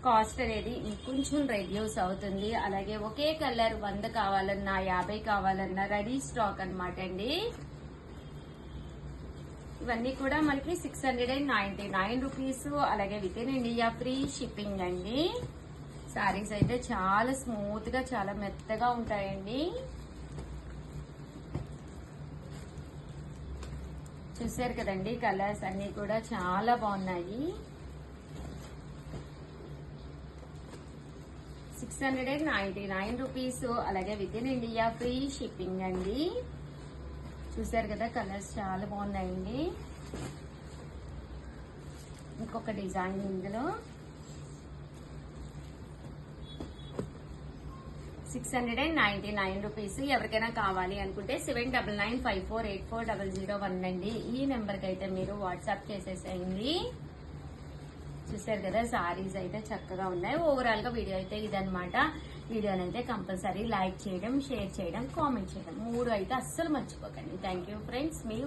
Cost అనేది ఇంకొంచెం reduce అవుతుంది. అలాగే ఒకే కలర్ 100 కావాలన్నా 50 కావాలన్నా రెడీ స్టాక్ అన్నమాట అండి. ఇవన్నీ కూడా మనకి 699 రూపీస్. అలాగే with in India free shipping అండి. సారీస్ అయితే చాలా స్మూత్ గా చాలా మెత్తగా ఉంటాయండి. చూసారు కదండి, కలర్స్ అన్ని కూడా చాలా బాగున్నాయి. 699 రూపీస్. అలాగే with in India free shipping అండి. చూసారు కదా, కలర్స్ చాలా బాగున్నాయండి. ఇంకొక డిజైన్ ఇందులో 699 రూపీస్. ఎవరికైనా కావాలి అనుకుంటే 7995484001 అండి. ఈ నెంబర్కి అయితే మీరు వాట్సాప్ చేసేసేయండి. చూసారు కదా, సారీస్ అయితే చక్కగా ఉన్నాయి. ఓవరాల్ గా వీడియో అయితే ఇదనమాట. వీడియోని అయితే కంపల్సరీ లైక్ చేయడం, షేర్ చేయడం, కామెంట్ చేయడం 3 అయితే అస్సలు మర్చిపోకండి. Thank you friends. మీ